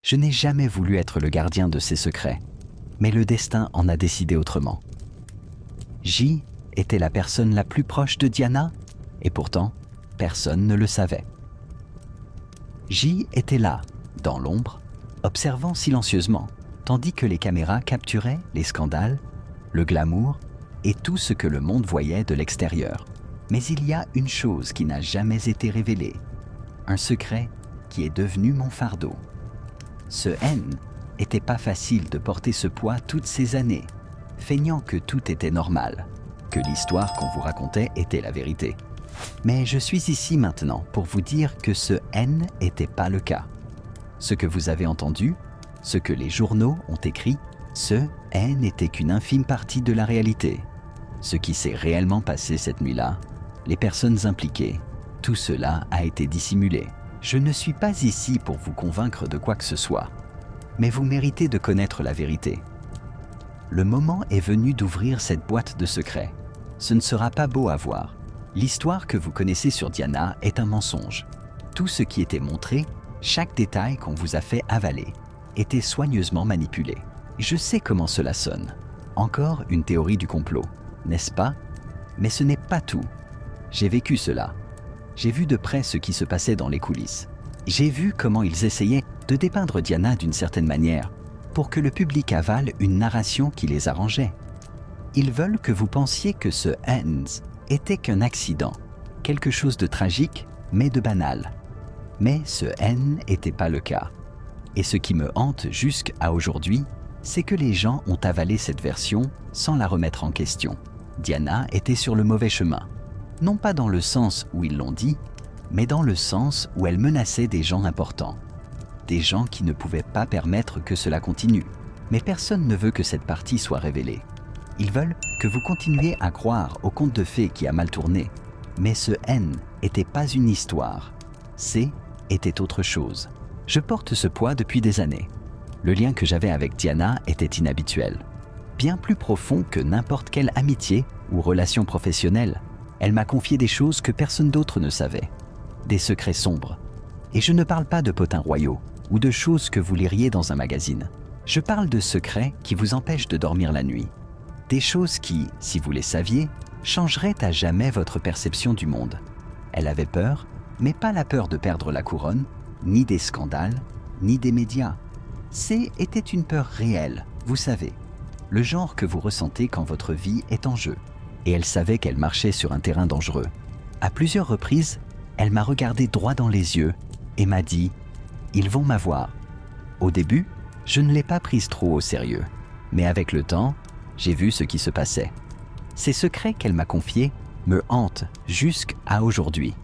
Je n'ai jamais voulu être le gardien de ces secrets, mais le destin en a décidé autrement. J était la personne la plus proche de Diana, et pourtant, personne ne le savait. J était là, dans l'ombre, observant silencieusement, tandis que les caméras capturaient les scandales, le glamour et tout ce que le monde voyait de l'extérieur. Mais il y a une chose qui n'a jamais été révélée, un secret qui est devenu mon fardeau. Ce N n'était pas facile de porter ce poids toutes ces années, feignant que tout était normal, que l'histoire qu'on vous racontait était la vérité. Mais je suis ici maintenant pour vous dire que ce N n'était pas le cas. Ce que vous avez entendu, ce que les journaux ont écrit, ce N n'était qu'une infime partie de la réalité. Ce qui s'est réellement passé cette nuit-là, les personnes impliquées, tout cela a été dissimulé. Je ne suis pas ici pour vous convaincre de quoi que ce soit, mais vous méritez de connaître la vérité. Le moment est venu d'ouvrir cette boîte de secrets. Ce ne sera pas beau à voir. L'histoire que vous connaissez sur Diana est un mensonge. Tout ce qui était montré, chaque détail qu'on vous a fait avaler, était soigneusement manipulé. Je sais comment cela sonne. Encore une théorie du complot, n'est-ce pas? Mais ce n'est pas tout. J'ai vécu cela. J'ai vu de près ce qui se passait dans les coulisses. J'ai vu comment ils essayaient de dépeindre Diana d'une certaine manière pour que le public avale une narration qui les arrangeait. Ils veulent que vous pensiez que ce Hans était qu'un accident, quelque chose de tragique, mais de banal. Mais ce N n'était pas le cas. Et ce qui me hante jusqu'à aujourd'hui, c'est que les gens ont avalé cette version sans la remettre en question. Diana était sur le mauvais chemin. Non pas dans le sens où ils l'ont dit, mais dans le sens où elle menaçait des gens importants. Des gens qui ne pouvaient pas permettre que cela continue. Mais personne ne veut que cette partie soit révélée. Ils veulent que vous continuiez à croire au conte de fées qui a mal tourné. Mais ce N n'était pas une histoire. C était autre chose. Je porte ce poids depuis des années. Le lien que j'avais avec Diana était inhabituel. Bien plus profond que n'importe quelle amitié ou relation professionnelle. Elle m'a confié des choses que personne d'autre ne savait. Des secrets sombres. Et je ne parle pas de potins royaux ou de choses que vous liriez dans un magazine. Je parle de secrets qui vous empêchent de dormir la nuit. Des choses qui, si vous les saviez, changeraient à jamais votre perception du monde. Elle avait peur, mais pas la peur de perdre la couronne, ni des scandales, ni des médias. Était une peur réelle, vous savez, le genre que vous ressentez quand votre vie est en jeu. Et elle savait qu'elle marchait sur un terrain dangereux. À plusieurs reprises, elle m'a regardé droit dans les yeux et m'a dit « Ils vont m'avoir ». Au début, je ne l'ai pas prise trop au sérieux, mais avec le temps, j'ai vu ce qui se passait. Ces secrets qu'elle m'a confiés me hantent jusqu'à aujourd'hui.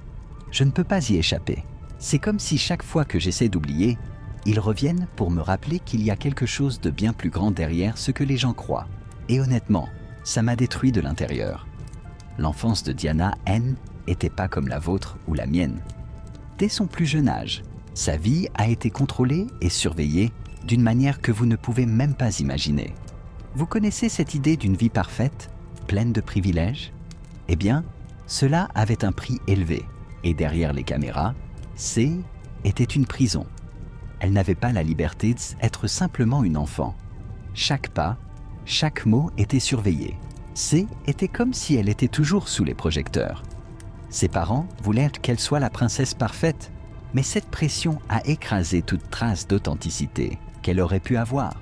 Je ne peux pas y échapper. C'est comme si chaque fois que j'essaie d'oublier, ils reviennent pour me rappeler qu'il y a quelque chose de bien plus grand derrière ce que les gens croient. Et honnêtement, ça m'a détruit de l'intérieur. L'enfance de Diana N n'était pas comme la vôtre ou la mienne. Dès son plus jeune âge, sa vie a été contrôlée et surveillée d'une manière que vous ne pouvez même pas imaginer. Vous connaissez cette idée d'une vie parfaite, pleine de privilèges? Eh bien, cela avait un prix élevé. Et derrière les caméras, C était une prison. Elle n'avait pas la liberté d'être simplement une enfant. Chaque pas, chaque mot était surveillé. C était comme si elle était toujours sous les projecteurs. Ses parents voulaient qu'elle soit la princesse parfaite, mais cette pression a écrasé toute trace d'authenticité qu'elle aurait pu avoir.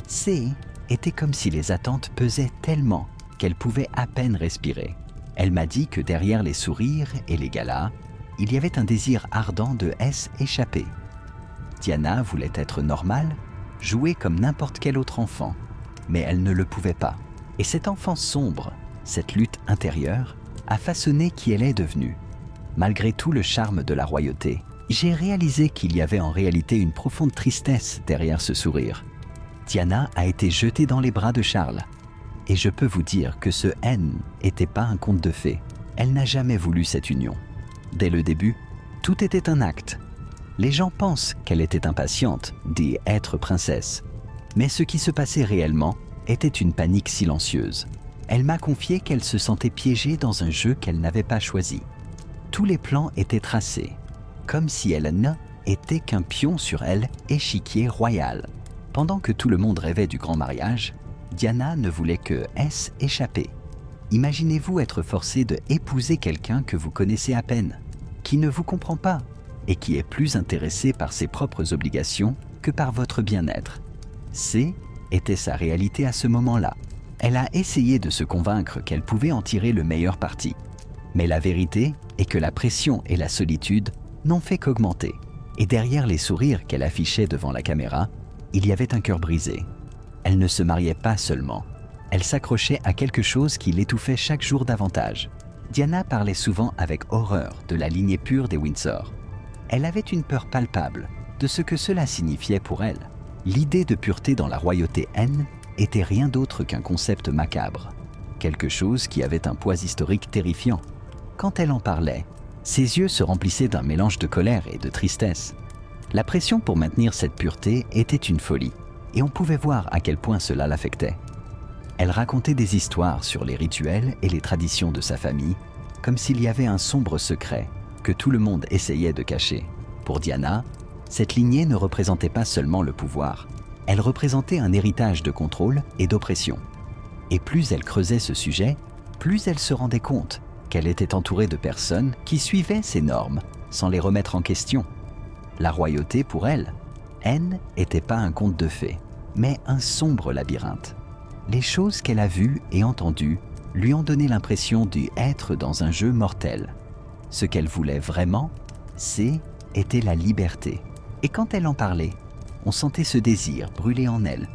C était comme si les attentes pesaient tellement qu'elle pouvait à peine respirer. Elle m'a dit que derrière les sourires et les galas, il y avait un désir ardent de s'échapper. Diana voulait être normale, jouer comme n'importe quel autre enfant, mais elle ne le pouvait pas. Et cette enfance sombre, cette lutte intérieure, a façonné qui elle est devenue. Malgré tout le charme de la royauté, j'ai réalisé qu'il y avait en réalité une profonde tristesse derrière ce sourire. Diana a été jetée dans les bras de Charles. Et je peux vous dire que ce N n'était pas un conte de fées. Elle n'a jamais voulu cette union. Dès le début, tout était un acte. Les gens pensent qu'elle était impatiente d'être princesse. Mais ce qui se passait réellement était une panique silencieuse. Elle m'a confié qu'elle se sentait piégée dans un jeu qu'elle n'avait pas choisi. Tous les plans étaient tracés, comme si elle était qu'un pion sur elle, échiquier royal. Pendant que tout le monde rêvait du grand mariage, Diana ne voulait que échapper. Imaginez-vous être forcé de épouser quelqu'un que vous connaissez à peine, qui ne vous comprend pas et qui est plus intéressé par ses propres obligations que par votre bien-être. C était sa réalité à ce moment-là. Elle a essayé de se convaincre qu'elle pouvait en tirer le meilleur parti. Mais la vérité est que la pression et la solitude n'ont fait qu'augmenter. Et derrière les sourires qu'elle affichait devant la caméra, il y avait un cœur brisé. Elle ne se mariait pas seulement. Elle s'accrochait à quelque chose qui l'étouffait chaque jour davantage. Diana parlait souvent avec horreur de la lignée pure des Windsor. Elle avait une peur palpable de ce que cela signifiait pour elle. L'idée de pureté dans la royauté N était rien d'autre qu'un concept macabre, quelque chose qui avait un poids historique terrifiant. Quand elle en parlait, ses yeux se remplissaient d'un mélange de colère et de tristesse. La pression pour maintenir cette pureté était une folie, et on pouvait voir à quel point cela l'affectait. Elle racontait des histoires sur les rituels et les traditions de sa famille, comme s'il y avait un sombre secret que tout le monde essayait de cacher. Pour Diana, cette lignée ne représentait pas seulement le pouvoir, elle représentait un héritage de contrôle et d'oppression. Et plus elle creusait ce sujet, plus elle se rendait compte qu'elle était entourée de personnes qui suivaient ces normes sans les remettre en question. La royauté, pour elle, N n'était pas un conte de fées, mais un sombre labyrinthe. Les choses qu'elle a vues et entendues lui ont donné l'impression d'y être dans un jeu mortel. Ce qu'elle voulait vraiment, était la liberté. Et quand elle en parlait, on sentait ce désir brûler en elle.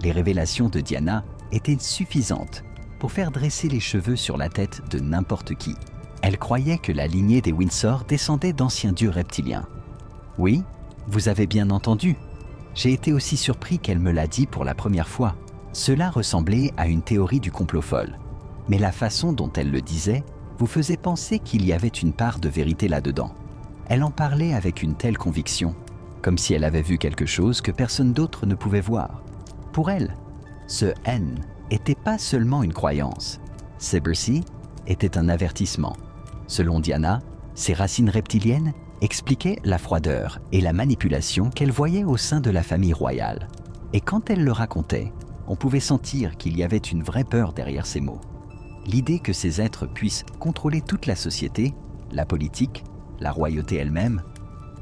Les révélations de Diana étaient suffisantes pour faire dresser les cheveux sur la tête de n'importe qui. Elle croyait que la lignée des Windsor descendait d'anciens dieux reptiliens. Oui, vous avez bien entendu. J'ai été aussi surpris qu'elle me l'a dit pour la première fois. Cela ressemblait à une théorie du complot folle. Mais la façon dont elle le disait vous faisait penser qu'il y avait une part de vérité là-dedans. Elle en parlait avec une telle conviction, comme si elle avait vu quelque chose que personne d'autre ne pouvait voir. Pour elle, ce N n'était pas seulement une croyance. Sebercy était un avertissement. Selon Diana, ses racines reptiliennes expliquaient la froideur et la manipulation qu'elle voyait au sein de la famille royale. Et quand elle le racontait, on pouvait sentir qu'il y avait une vraie peur derrière ces mots. L'idée que ces êtres puissent contrôler toute la société, la politique, la royauté elle-même,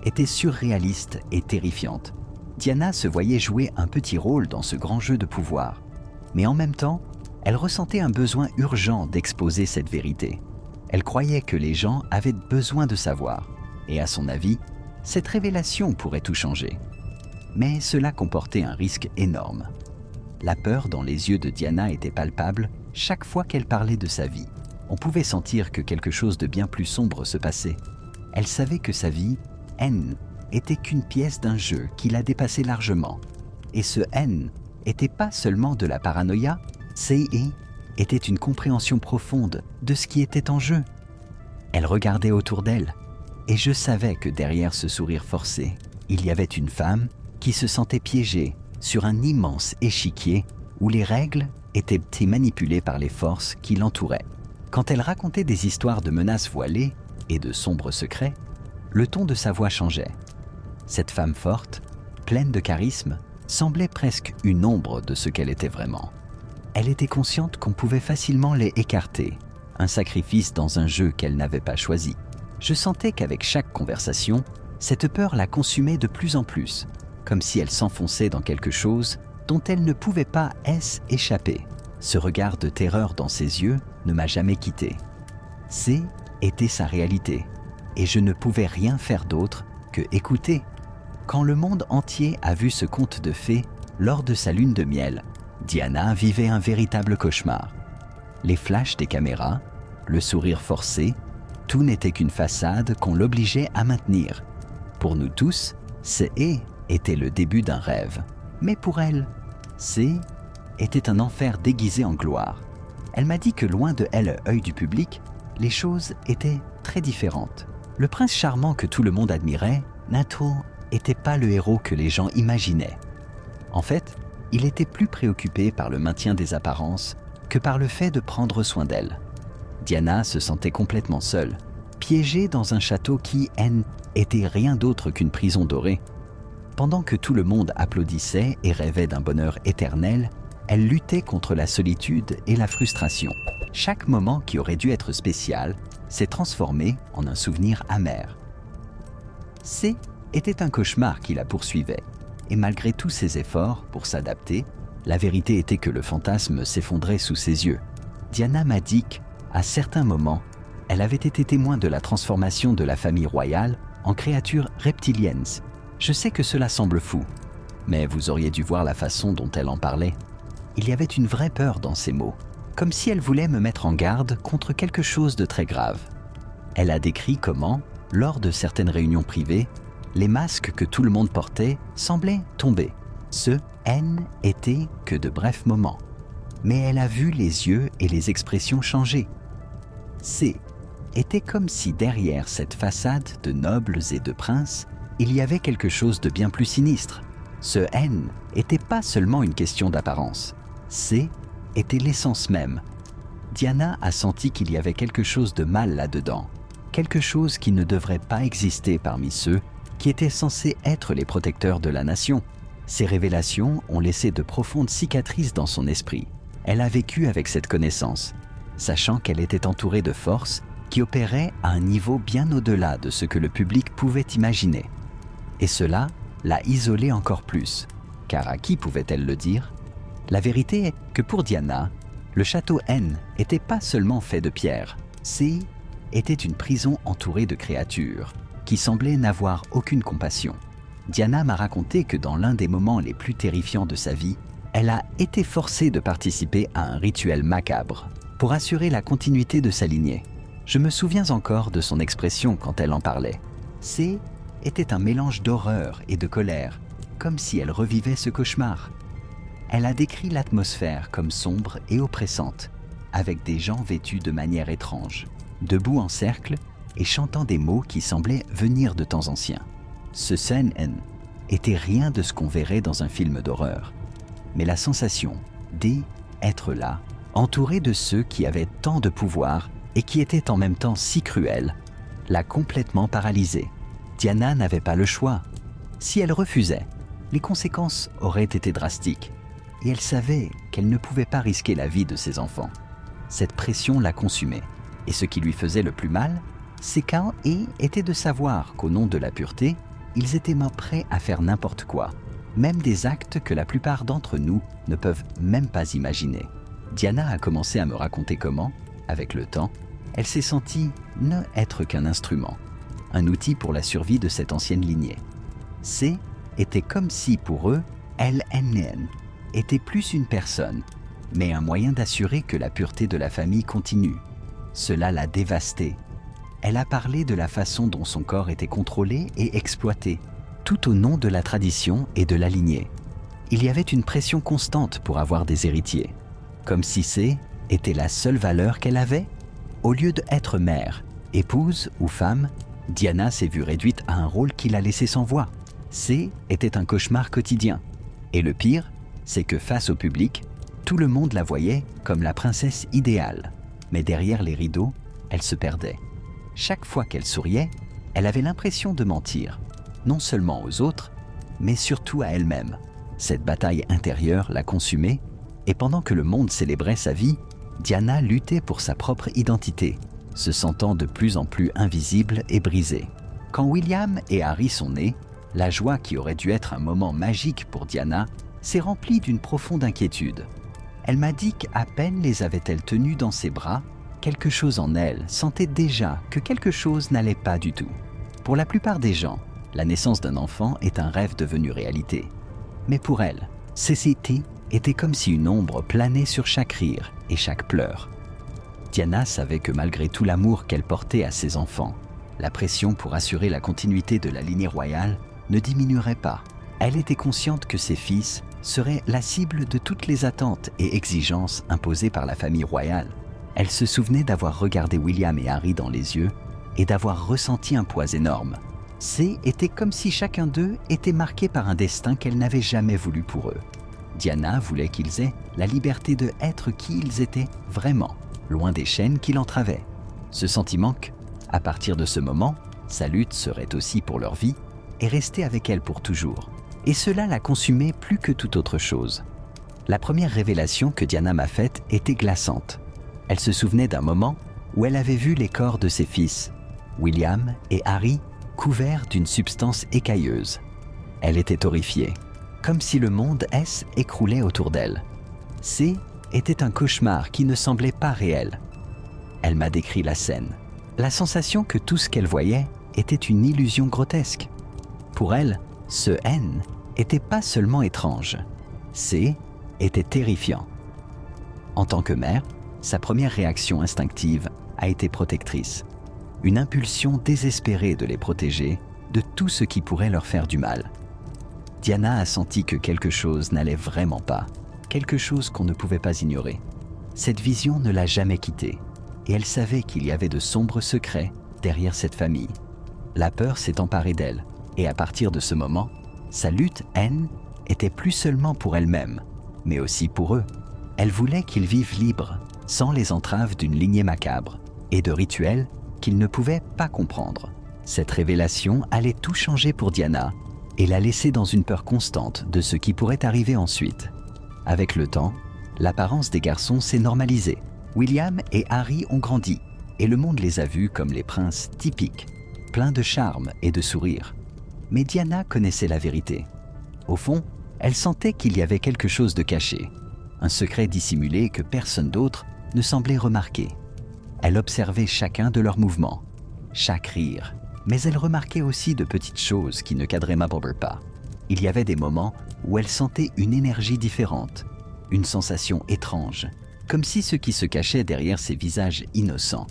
était surréaliste et terrifiante. Diana se voyait jouer un petit rôle dans ce grand jeu de pouvoir. Mais en même temps, elle ressentait un besoin urgent d'exposer cette vérité. Elle croyait que les gens avaient besoin de savoir. Et à son avis, cette révélation pourrait tout changer. Mais cela comportait un risque énorme. La peur dans les yeux de Diana était palpable chaque fois qu'elle parlait de sa vie. On pouvait sentir que quelque chose de bien plus sombre se passait. Elle savait que sa vie, N, était qu'une pièce d'un jeu qui la dépassait largement. Et ce N n'était pas seulement de la paranoïa, CE était une compréhension profonde de ce qui était en jeu. Elle regardait autour d'elle, et je savais que derrière ce sourire forcé, il y avait une femme qui se sentait piégée sur un immense échiquier où les règles étaient manipulées par les forces qui l'entouraient. Quand elle racontait des histoires de menaces voilées et de sombres secrets, le ton de sa voix changeait. Cette femme forte, pleine de charisme, semblait presque une ombre de ce qu'elle était vraiment. Elle était consciente qu'on pouvait facilement les écarter, un sacrifice dans un jeu qu'elle n'avait pas choisi. Je sentais qu'avec chaque conversation, cette peur la consumait de plus en plus, comme si elle s'enfonçait dans quelque chose dont elle ne pouvait pas échapper. Ce regard de terreur dans ses yeux ne m'a jamais quitté. Était sa réalité, et je ne pouvais rien faire d'autre que écouter. Quand le monde entier a vu ce conte de fées lors de sa lune de miel, Diana vivait un véritable cauchemar. Les flashs des caméras, le sourire forcé, tout n'était qu'une façade qu'on l'obligeait à maintenir. Pour nous tous, était le début d'un rêve. Mais pour elle, était un enfer déguisé en gloire. Elle m'a dit que loin de elle, œil du public, les choses étaient très différentes. Le prince charmant que tout le monde admirait, Nato, n'était pas le héros que les gens imaginaient. En fait, il était plus préoccupé par le maintien des apparences que par le fait de prendre soin d'elle. Diana se sentait complètement seule, piégée dans un château qui, était rien d'autre qu'une prison dorée. Pendant que tout le monde applaudissait et rêvait d'un bonheur éternel, elle luttait contre la solitude et la frustration. Chaque moment qui aurait dû être spécial s'est transformé en un souvenir amer. C était un cauchemar qui la poursuivait, et malgré tous ses efforts pour s'adapter, la vérité était que le fantasme s'effondrait sous ses yeux. Diana m'a dit qu'à certains moments, elle avait été témoin de la transformation de la famille royale en créatures reptiliennes. Je sais que cela semble fou, mais vous auriez dû voir la façon dont elle en parlait. Il y avait une vraie peur dans ses mots, comme si elle voulait me mettre en garde contre quelque chose de très grave. Elle a décrit comment, lors de certaines réunions privées, les masques que tout le monde portait semblaient tomber. Ce N était que de brefs moments, mais elle a vu les yeux et les expressions changer. C était comme si derrière cette façade de nobles et de princes, il y avait quelque chose de bien plus sinistre. Ce N n'était pas seulement une question d'apparence. C était l'essence même. Diana a senti qu'il y avait quelque chose de mal là-dedans, quelque chose qui ne devrait pas exister parmi ceux qui étaient censés être les protecteurs de la nation. Ces révélations ont laissé de profondes cicatrices dans son esprit. Elle a vécu avec cette connaissance, sachant qu'elle était entourée de forces qui opéraient à un niveau bien au-delà de ce que le public pouvait imaginer. Et cela l'a isolée encore plus, car à qui pouvait-elle le dire? La vérité est que pour Diana, le château N n'était pas seulement fait de pierre. C était une prison entourée de créatures qui semblaient n'avoir aucune compassion. Diana m'a raconté que dans l'un des moments les plus terrifiants de sa vie, elle a été forcée de participer à un rituel macabre pour assurer la continuité de sa lignée. Je me souviens encore de son expression quand elle en parlait. C était un mélange d'horreur et de colère, comme si elle revivait ce cauchemar. Elle a décrit l'atmosphère comme sombre et oppressante, avec des gens vêtus de manière étrange, debout en cercle et chantant des mots qui semblaient venir de temps anciens. Ce scène était rien de ce qu'on verrait dans un film d'horreur, mais la sensation d'être là, entourée de ceux qui avaient tant de pouvoir et qui étaient en même temps si cruels, l'a complètement paralysée. Diana n'avait pas le choix. Si elle refusait, les conséquences auraient été drastiques, et elle savait qu'elle ne pouvait pas risquer la vie de ses enfants. Cette pression la consumait, et ce qui lui faisait le plus mal, c'est qu'un était de savoir qu'au nom de la pureté, ils étaient prêts à faire n'importe quoi, même des actes que la plupart d'entre nous ne peuvent même pas imaginer. Diana a commencé à me raconter comment, avec le temps, elle s'est sentie ne être qu'un instrument, un outil pour la survie de cette ancienne lignée. C était comme si pour eux, LNN était plus une personne, mais un moyen d'assurer que la pureté de la famille continue. Cela l'a dévastée. Elle a parlé de la façon dont son corps était contrôlé et exploité, tout au nom de la tradition et de la lignée. Il y avait une pression constante pour avoir des héritiers, comme si C était la seule valeur qu'elle avait. Au lieu d'être mère, épouse ou femme, Diana s'est vue réduite à un rôle qui l'a laissée sans voix. C était un cauchemar quotidien. Et le pire, c'est que face au public, tout le monde la voyait comme la princesse idéale. Mais derrière les rideaux, elle se perdait. Chaque fois qu'elle souriait, elle avait l'impression de mentir, non seulement aux autres, mais surtout à elle-même. Cette bataille intérieure l'a consumée, et pendant que le monde célébrait sa vie, Diana luttait pour sa propre identité, se sentant de plus en plus invisible et brisée. Quand William et Harry sont nés, la joie qui aurait dû être un moment magique pour Diana s'est remplie d'une profonde inquiétude. Elle m'a dit qu'à peine les avait-elle tenus dans ses bras, quelque chose en elle sentait déjà que quelque chose n'allait pas du tout. Pour la plupart des gens, la naissance d'un enfant est un rêve devenu réalité. Mais pour elle, CCT était comme si une ombre planait sur chaque rire et chaque pleur. Diana savait que malgré tout l'amour qu'elle portait à ses enfants, la pression pour assurer la continuité de la lignée royale ne diminuerait pas. Elle était consciente que ses fils seraient la cible de toutes les attentes et exigences imposées par la famille royale. Elle se souvenait d'avoir regardé William et Harry dans les yeux et d'avoir ressenti un poids énorme. C était comme si chacun d'eux était marqué par un destin qu'elle n'avait jamais voulu pour eux. Diana voulait qu'ils aient la liberté de être qui ils étaient vraiment, loin des chaînes qui l'entravaient. Ce sentiment À partir de ce moment, sa lutte serait aussi pour leur vie et rester avec elle pour toujours. Et cela la consumait plus que toute autre chose. La première révélation que Diana m'a faite était glaçante. Elle se souvenait d'un moment où elle avait vu les corps de ses fils, William et Harry, couverts d'une substance écailleuse. Elle était horrifiée, comme si le monde S écroulait autour d'elle. C était un cauchemar qui ne semblait pas réel. Elle m'a décrit la scène, la sensation que tout ce qu'elle voyait était une illusion grotesque. Pour elle, ce N était pas seulement étrange, C était terrifiant. En tant que mère, sa première réaction instinctive a été protectrice. Une impulsion désespérée de les protéger de tout ce qui pourrait leur faire du mal. Diana a senti que quelque chose n'allait vraiment pas, quelque chose qu'on ne pouvait pas ignorer. Cette vision ne l'a jamais quittée, et elle savait qu'il y avait de sombres secrets derrière cette famille. La peur s'est emparée d'elle, et à partir de ce moment, sa lutte N était plus seulement pour elle-même, mais aussi pour eux. Elle voulait qu'ils vivent libres, sans les entraves d'une lignée macabre et de rituels qu'ils ne pouvaient pas comprendre. Cette révélation allait tout changer pour Diana et la laisser dans une peur constante de ce qui pourrait arriver ensuite. Avec le temps, l'apparence des garçons s'est normalisée. William et Harry ont grandi et le monde les a vus comme les princes typiques, pleins de charme et de sourire. Mais Diana connaissait la vérité. Au fond, elle sentait qu'il y avait quelque chose de caché, un secret dissimulé que personne d'autre ne semblait remarquer. Elle observait chacun de leurs mouvements, chaque rire, mais elle remarquait aussi de petites choses qui ne cadraient Mabobber pas. Il y avait des moments où elle sentait une énergie différente, une sensation étrange, comme si ce qui se cachait derrière ces visages innocents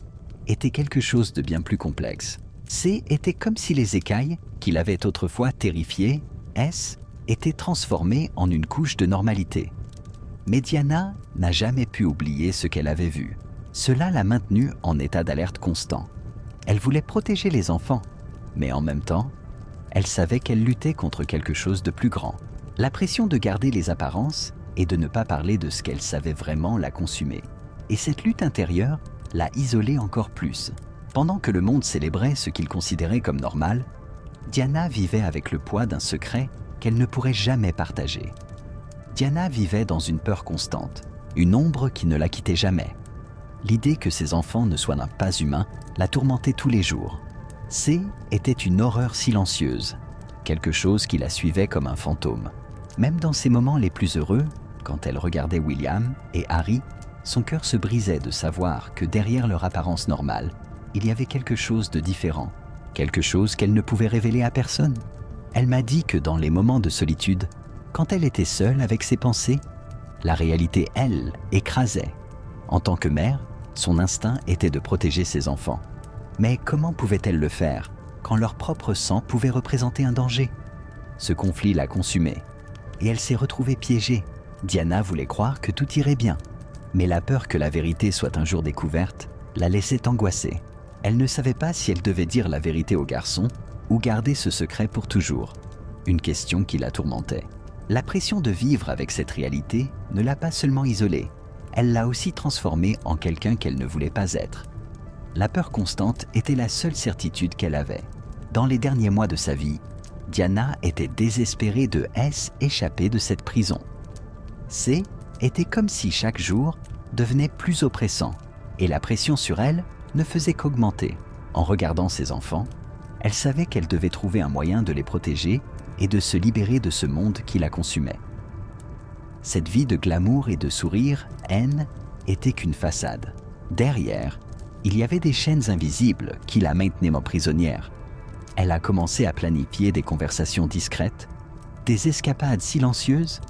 était quelque chose de bien plus complexe. C était comme si les écailles, qui l'avaient autrefois terrifiée, S, étaient transformées en une couche de normalité. Mais Diana n'a jamais pu oublier ce qu'elle avait vu. Cela l'a maintenue en état d'alerte constant. Elle voulait protéger les enfants, mais en même temps, elle savait qu'elle luttait contre quelque chose de plus grand. La pression de garder les apparences et de ne pas parler de ce qu'elle savait vraiment la consumait. Et cette lutte intérieure l'a isolée encore plus. Pendant que le monde célébrait ce qu'il considérait comme normal, Diana vivait avec le poids d'un secret qu'elle ne pourrait jamais partager. Diana vivait dans une peur constante, une ombre qui ne la quittait jamais. L'idée que ses enfants ne soient pas humains la tourmentait tous les jours. C était une horreur silencieuse, quelque chose qui la suivait comme un fantôme. Même dans ses moments les plus heureux, quand elle regardait William et Harry, son cœur se brisait de savoir que derrière leur apparence normale, il y avait quelque chose de différent, quelque chose qu'elle ne pouvait révéler à personne. Elle m'a dit que dans les moments de solitude, quand elle était seule avec ses pensées, la réalité, elle, écrasait. En tant que mère, son instinct était de protéger ses enfants. Mais comment pouvait-elle le faire quand leur propre sang pouvait représenter un danger? Ce conflit la consumait, et elle s'est retrouvée piégée. Diana voulait croire que tout irait bien, mais la peur que la vérité soit un jour découverte la laissait angoissée. Elle ne savait pas si elle devait dire la vérité au garçon ou garder ce secret pour toujours. Une question qui la tourmentait. La pression de vivre avec cette réalité ne l'a pas seulement isolée, elle l'a aussi transformée en quelqu'un qu'elle ne voulait pas être. La peur constante était la seule certitude qu'elle avait. Dans les derniers mois de sa vie, Diana était désespérée de S échapper de cette prison. C était comme si chaque jour devenait plus oppressant et la pression sur elle ne faisait qu'augmenter. En regardant ses enfants, elle savait qu'elle devait trouver un moyen de les protéger et de se libérer de ce monde qui la consumait. Cette vie de glamour et de sourire, N, était qu'une façade. Derrière, il y avait des chaînes invisibles qui la maintenaient prisonnière. Elle a commencé à planifier des conversations discrètes, des escapades silencieuses.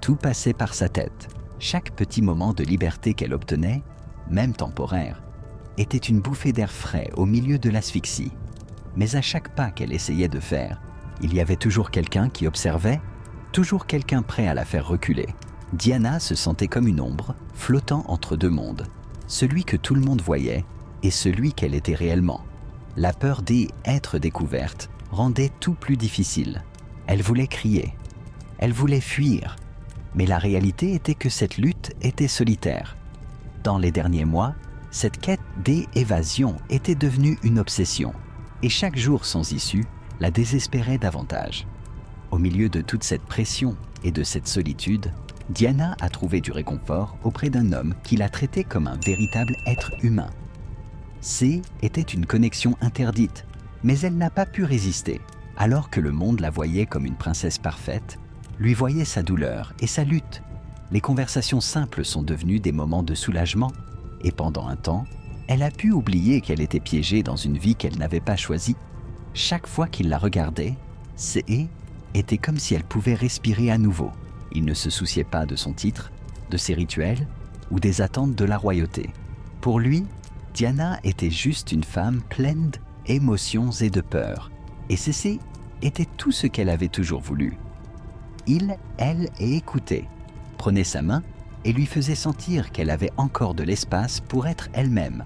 Tout passait par sa tête. Chaque petit moment de liberté qu'elle obtenait, même temporaire, était une bouffée d'air frais au milieu de l'asphyxie. Mais à chaque pas qu'elle essayait de faire, il y avait toujours quelqu'un qui observait, toujours quelqu'un prêt à la faire reculer. Diana se sentait comme une ombre, flottant entre deux mondes, celui que tout le monde voyait et celui qu'elle était réellement. La peur d'être découverte rendait tout plus difficile. Elle voulait crier, elle voulait fuir, mais la réalité était que cette lutte était solitaire. Dans les derniers mois, Cette quête d'évasion était devenue une obsession, et chaque jour sans issue la désespérait davantage. Au milieu de toute cette pression et de cette solitude, Diana a trouvé du réconfort auprès d'un homme qui la traitait comme un véritable être humain. C était une connexion interdite, mais elle n'a pas pu résister. Alors que le monde la voyait comme une princesse parfaite, lui voyait sa douleur et sa lutte. Les conversations simples sont devenues des moments de soulagement, et pendant un temps, elle a pu oublier qu'elle était piégée dans une vie qu'elle n'avait pas choisie. Chaque fois qu'il la regardait, C était comme si elle pouvait respirer à nouveau. Il ne se souciait pas de son titre, de ses rituels ou des attentes de la royauté. Pour lui, Diana était juste une femme pleine d'émotions et de peur. Et Cécile était tout ce qu'elle avait toujours voulu. Elle écoutait, prenait sa main et lui faisait sentir qu'elle avait encore de l'espace pour être elle-même.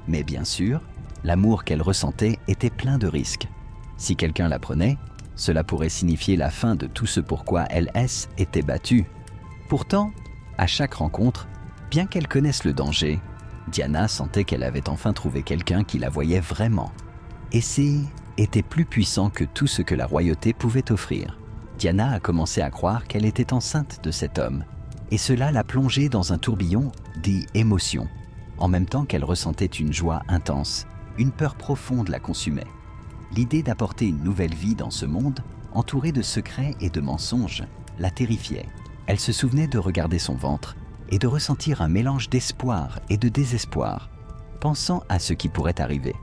Mais bien sûr, l'amour qu'elle ressentait était plein de risques. Si quelqu'un la prenait, cela pourrait signifier la fin de tout ce pourquoi elle était battue. Pourtant, à chaque rencontre, bien qu'elle connaisse le danger, Diana sentait qu'elle avait enfin trouvé quelqu'un qui la voyait vraiment. Et C était plus puissant que tout ce que la royauté pouvait offrir. Diana a commencé à croire qu'elle était enceinte de cet homme, et cela l'a plongée dans un tourbillon d'émotions. En même temps qu'elle ressentait une joie intense, une peur profonde la consumait. L'idée d'apporter une nouvelle vie dans ce monde, entouré de secrets et de mensonges, la terrifiait. Elle se souvenait de regarder son ventre et de ressentir un mélange d'espoir et de désespoir, pensant à ce qui pourrait arriver.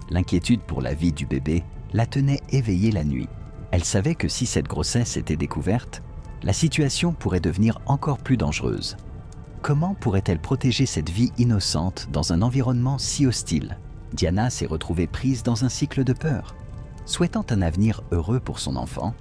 L'inquiétude pour la vie du bébé la tenait éveillée la nuit. Elle savait que si cette grossesse était découverte, la situation pourrait devenir encore plus dangereuse. Comment pourrait-elle protéger cette vie innocente dans un environnement si hostile ? Diana s'est retrouvée prise dans un cycle de peur, souhaitant un avenir heureux pour son enfant,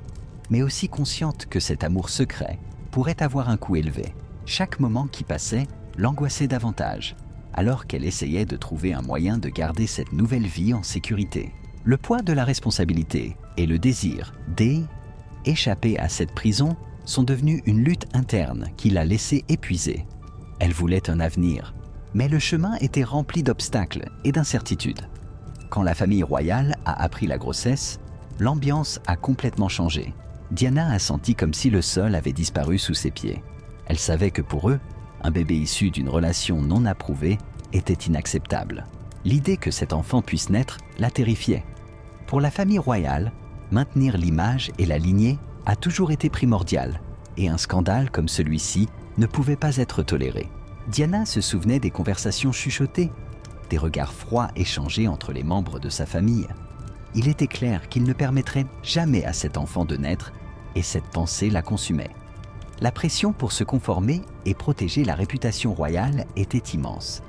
mais aussi consciente que cet amour secret pourrait avoir un coût élevé. Chaque moment qui passait l'angoissait davantage, alors qu'elle essayait de trouver un moyen de garder cette nouvelle vie en sécurité. Le poids de la responsabilité et le désir d'échapper à cette prison sont devenus une lutte interne qui l'a laissée épuisée. Elle voulait un avenir, mais le chemin était rempli d'obstacles et d'incertitudes. Quand la famille royale a appris la grossesse, l'ambiance a complètement changé. Diana a senti comme si le sol avait disparu sous ses pieds. Elle savait que pour eux, un bébé issu d'une relation non approuvée était inacceptable. L'idée que cet enfant puisse naître la terrifiait. Pour la famille royale, maintenir l'image et la lignée a toujours été primordial, et un scandale comme celui-ci ne pouvait pas être toléré. Diana se souvenait des conversations chuchotées, des regards froids échangés entre les membres de sa famille. Il était clair qu'il ne permettrait jamais à cet enfant de naître, et cette pensée la consumait. La pression pour se conformer et protéger la réputation royale était immense.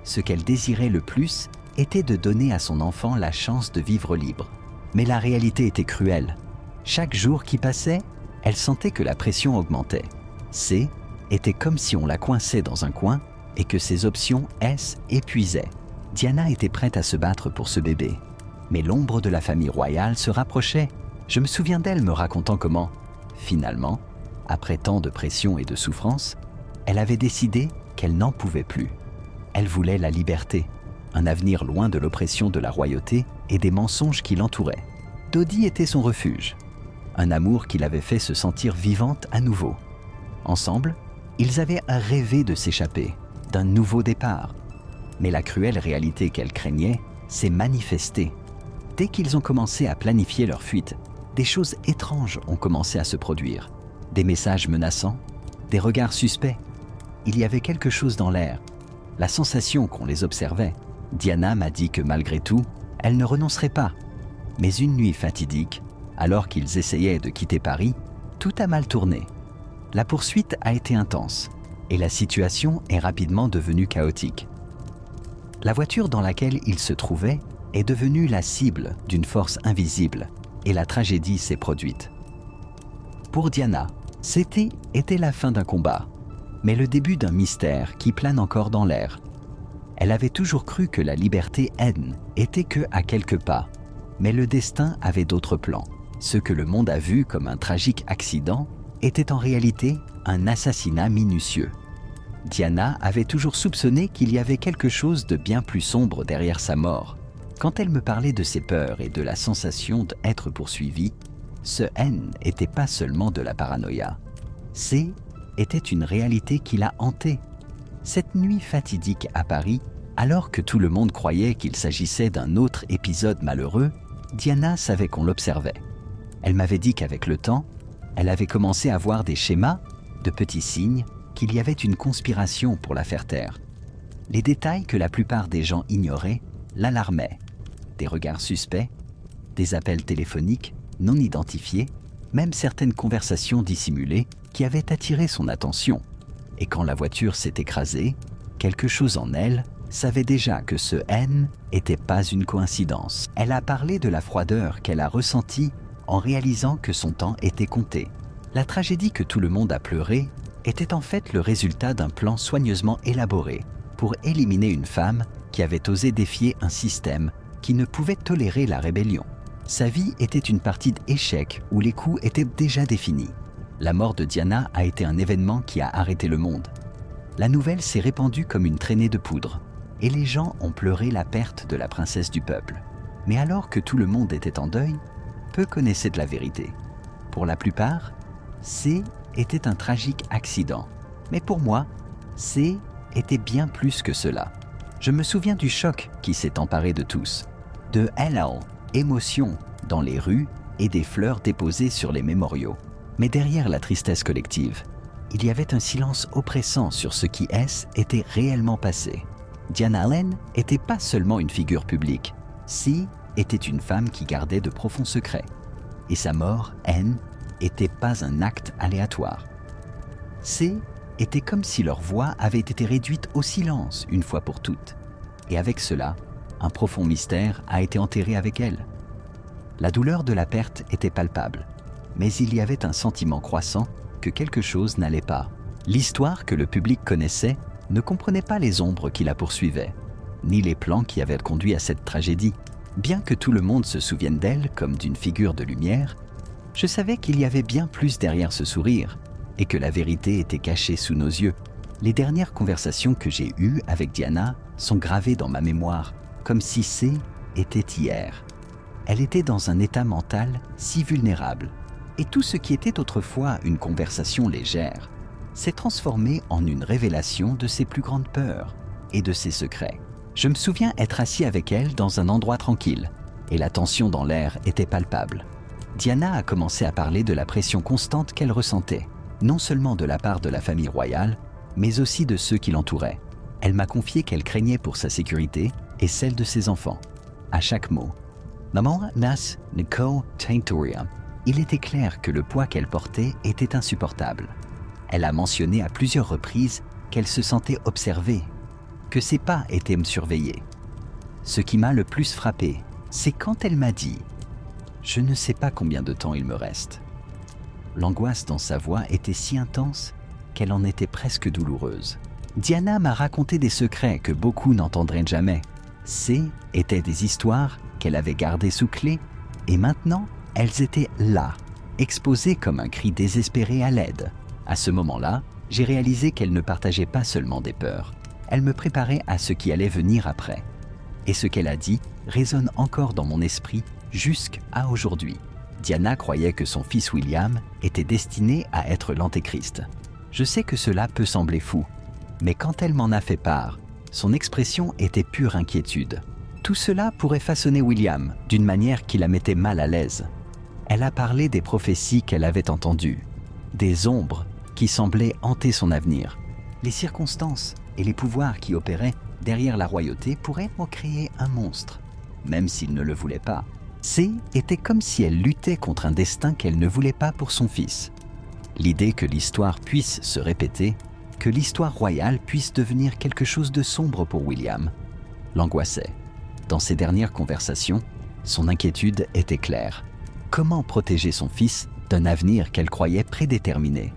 Ce qu'elle désirait le plus était de donner à son enfant la chance de vivre libre. Mais la réalité était cruelle. Chaque jour qui passait, elle sentait que la pression augmentait. C était comme si on la coinçait dans un coin et que ses options S épuisaient. Diana était prête à se battre pour ce bébé. Mais l'ombre de la famille royale se rapprochait. Je me souviens d'elle me racontant comment, finalement, après tant de pression et de souffrance, elle avait décidé qu'elle n'en pouvait plus. Elle voulait la liberté, un avenir loin de l'oppression de la royauté et des mensonges qui l'entouraient. Dodi était son refuge, un amour qui l'avait fait se sentir vivante à nouveau. Ensemble, ils avaient rêvé de s'échapper, d'un nouveau départ. Mais la cruelle réalité qu'elle craignait s'est manifestée. Dès qu'ils ont commencé à planifier leur fuite, des choses étranges ont commencé à se produire. Des messages menaçants, des regards suspects. Il y avait quelque chose dans l'air, la sensation qu'on les observait. Diana m'a dit que malgré tout, elle ne renoncerait pas. Mais une nuit fatidique, alors qu'ils essayaient de quitter Paris, tout a mal tourné. La poursuite a été intense et la situation est rapidement devenue chaotique. La voiture dans laquelle ils se trouvaient est devenue la cible d'une force invisible et la tragédie s'est produite. Pour Diana, était la fin d'un combat, mais le début d'un mystère qui plane encore dans l'air. Elle avait toujours cru que la liberté était que à quelques pas, mais le destin avait d'autres plans. Ce que le monde a vu comme un tragique accident était en réalité un assassinat minutieux. Diana avait toujours soupçonné qu'il y avait quelque chose de bien plus sombre derrière sa mort. Quand elle me parlait de ses peurs et de la sensation d'être poursuivie, ce N n'était pas seulement de la paranoïa. C était une réalité qui la hantait. Cette nuit fatidique à Paris, alors que tout le monde croyait qu'il s'agissait d'un autre épisode malheureux, Diana savait qu'on l'observait. Elle m'avait dit qu'avec le temps, elle avait commencé à voir des schémas, de petits signes, qu'il y avait une conspiration pour la faire taire. Les détails que la plupart des gens ignoraient l'alarmaient. Des regards suspects, des appels téléphoniques non identifiés, même certaines conversations dissimulées qui avaient attiré son attention. Et quand la voiture s'est écrasée, quelque chose en elle savait déjà que ce N n'était pas une coïncidence. Elle a parlé de la froideur qu'elle a ressentie en réalisant que son temps était compté. La tragédie que tout le monde a pleurée était en fait le résultat d'un plan soigneusement élaboré pour éliminer une femme qui avait osé défier un système qui ne pouvait tolérer la rébellion. Sa vie était une partie d'échecs où les coups étaient déjà définis. La mort de Diana a été un événement qui a arrêté le monde. La nouvelle s'est répandue comme une traînée de poudre, et les gens ont pleuré la perte de la princesse du peuple. Mais alors que tout le monde était en deuil, peu connaissaient de la vérité. Pour la plupart, C était un tragique accident. Mais pour moi, C était bien plus que cela. Je me souviens du choc qui s'est emparé de tous, de LL, émotion dans les rues et des fleurs déposées sur les mémoriaux. Mais derrière la tristesse collective, il y avait un silence oppressant sur ce qui était réellement passé. Diana Allen n'était pas seulement une figure publique. C était une femme qui gardait de profonds secrets. Et sa mort, N, n'était pas un acte aléatoire. C était comme si leur voix avait été réduite au silence une fois pour toutes. Et avec cela, un profond mystère a été enterré avec elle. La douleur de la perte était palpable, mais il y avait un sentiment croissant que quelque chose n'allait pas. L'histoire que le public connaissait ne comprenait pas les ombres qui la poursuivaient, ni les plans qui avaient conduit à cette tragédie. Bien que tout le monde se souvienne d'elle comme d'une figure de lumière, je savais qu'il y avait bien plus derrière ce sourire et que la vérité était cachée sous nos yeux. Les dernières conversations que j'ai eues avec Diana sont gravées dans ma mémoire, comme si C était hier. Elle était dans un état mental si vulnérable, et tout ce qui était autrefois une conversation légère s'est transformé en une révélation de ses plus grandes peurs et de ses secrets. Je me souviens être assis avec elle dans un endroit tranquille, et la tension dans l'air était palpable. Diana a commencé à parler de la pression constante qu'elle ressentait, non seulement de la part de la famille royale, mais aussi de ceux qui l'entouraient. Elle m'a confié qu'elle craignait pour sa sécurité et celle de ses enfants. À chaque mot, Maman Nas Nicole Taintoria, il était clair que le poids qu'elle portait était insupportable. Elle a mentionné à plusieurs reprises qu'elle se sentait observée, que ses pas étaient surveillés. Ce qui m'a le plus frappé, c'est quand elle m'a dit « Je ne sais pas combien de temps il me reste ». L'angoisse dans sa voix était si intense qu'elle en était presque douloureuse. Diana m'a raconté des secrets que beaucoup n'entendraient jamais. Ces étaient des histoires qu'elle avait gardées sous clé, et maintenant, elles étaient là, exposées comme un cri désespéré à l'aide. À ce moment-là, j'ai réalisé qu'elle ne partageait pas seulement des peurs. Elle me préparait à ce qui allait venir après. Et ce qu'elle a dit résonne encore dans mon esprit jusqu'à aujourd'hui. Diana croyait que son fils William était destiné à être l'antéchrist. Je sais que cela peut sembler fou, mais quand elle m'en a fait part, son expression était pure inquiétude. Tout cela pourrait façonner William d'une manière qui la mettait mal à l'aise. Elle a parlé des prophéties qu'elle avait entendues, des ombres qui semblaient hanter son avenir. Les circonstances et les pouvoirs qui opéraient derrière la royauté pourraient en créer un monstre, même s'il ne le voulait pas. C était comme si elle luttait contre un destin qu'elle ne voulait pas pour son fils. L'idée que l'histoire puisse se répéter, que l'histoire royale puisse devenir quelque chose de sombre pour William, l'angoissait. Dans ses dernières conversations, son inquiétude était claire. Comment protéger son fils d'un avenir qu'elle croyait prédéterminé?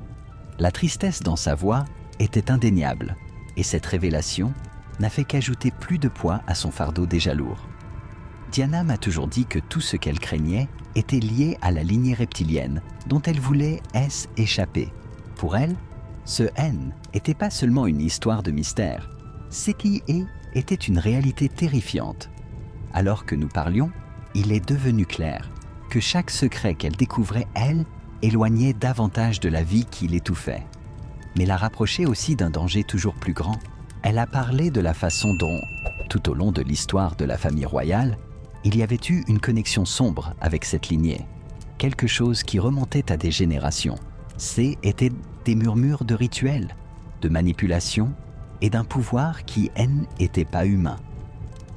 La tristesse dans sa voix était indéniable, et cette révélation n'a fait qu'ajouter plus de poids à son fardeau déjà lourd. Diana m'a toujours dit que tout ce qu'elle craignait était lié à la lignée reptilienne dont elle voulait échapper. Pour elle, ce N n'était pas seulement une histoire de mystère. Ce qui était une réalité terrifiante. Alors que nous parlions, il est devenu clair que chaque secret qu'elle découvrait, elle, éloignait davantage de la vie qui l'étouffait, mais la rapprochait aussi d'un danger toujours plus grand. Elle a parlé de la façon dont, tout au long de l'histoire de la famille royale, il y avait eu une connexion sombre avec cette lignée, quelque chose qui remontait à des générations. C'étaient des murmures de rituels, de manipulation et d'un pouvoir qui n'était pas humain.